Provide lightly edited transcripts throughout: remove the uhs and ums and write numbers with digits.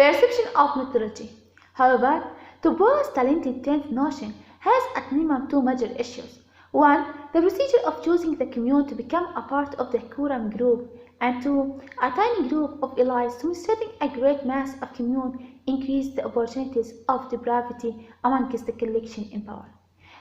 Perception of mythology. However, Dubois' talented 10th notion has at minimum two major issues. One, the procedure of choosing the commune to become a part of the quorum group, and two, a tiny group of elites demonstrating a great mass of commune increased the opportunities of depravity amongst the collection in power.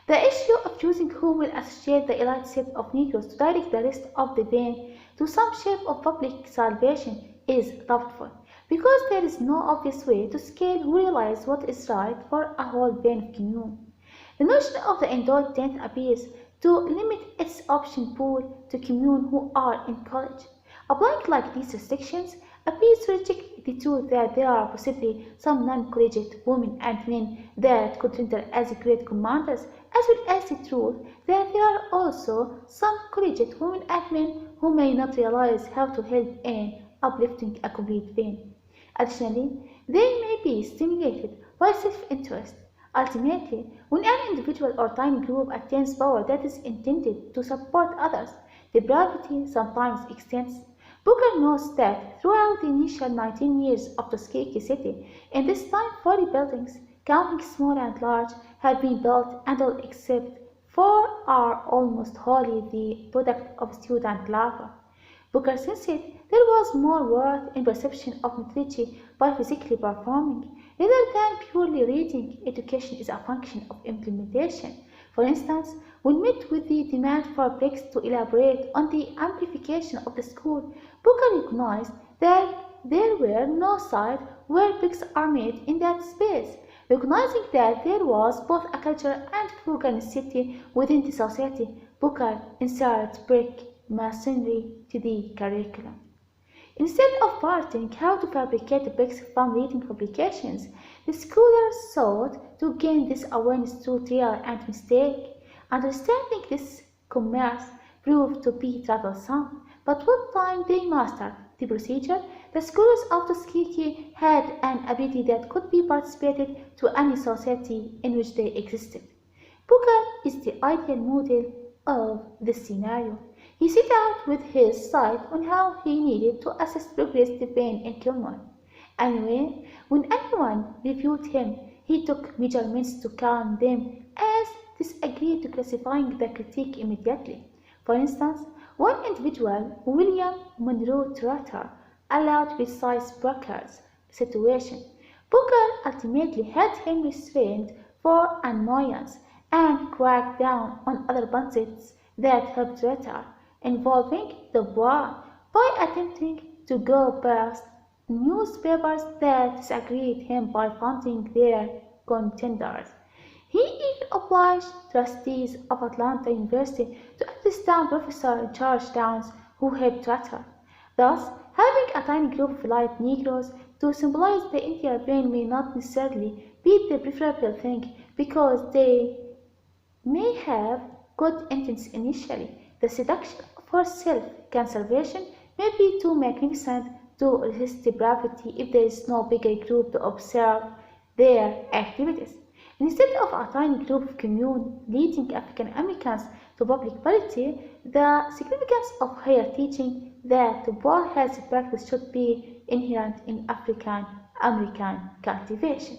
The issue of choosing who will associate the elite set of Negroes to direct the rest of the vein to some shape of public salvation is doubtful, because there is no obvious way to scale who realize what is right for a whole vein of commune. The notion of the endowed 10th appears to limit its option pool to commune who are in college. Applying like these restrictions appears to reject the truth that there are possibly some non-collegiate women and men that could render as great commanders, as well as the truth that there are also some collegiate women and men who may not realize how to help in uplifting a complete vein. Additionally, they may be stimulated by self-interest. Ultimately, when an individual or tiny group attains power that is intended to support others, depravity sometimes extends. Booker notes that throughout the initial 19 years of Tuskegee City, in this time 40 buildings, counting small and large, had been built, and all except 4 are almost wholly the product of student labor. Booker said there was more worth in perception of mythology by physically performing, rather than purely reading. Education is a function of implementation. For instance, when met with the demand for Briggs to elaborate on the amplification of the school, Booker recognized that there were no sites where bricks are made in that space. Recognizing that there was both a cultural and frugal necessity within the society, Booker inserted brick masonry to the curriculum. Instead of parting how to fabricate bricks from reading publications, the scholars sought to gain this awareness through trial and mistake. Understanding this commerce proved to be troublesome, but what time they mastered the procedure, the scholars of Tuskegee had an ability that could be participated to any society in which they existed. Booker is the ideal model of this scenario. He set out with his sight on how he needed to assess progress vein in Kilmore. Anyway, when anyone reviewed him, he took measurements to calm them as disagreed to classifying the critique immediately. For instance, one individual, William Monroe Trotter, allowed precise Booker's situation. Booker ultimately had him restrained for annoyance and cracked down on other bunsets that helped Trotter, involving Dubois, by attempting to go past newspapers that disagreed him by funding their contenders. He even obliged trustees of Atlanta University to understand Professor George Downs, who helped Trotter. Thus, having a tiny group of elite Negroes to symbolize the entire vein may not necessarily be the preferable thing, because they may have good intents initially. The seduction for self-conservation may be too magnificent to resist depravity if there is no bigger group to observe their activities. Instead of a tiny group of commune leading African Americans to public polity, the significance of higher teaching that Dubois has practiced should be inherent in African American cultivation.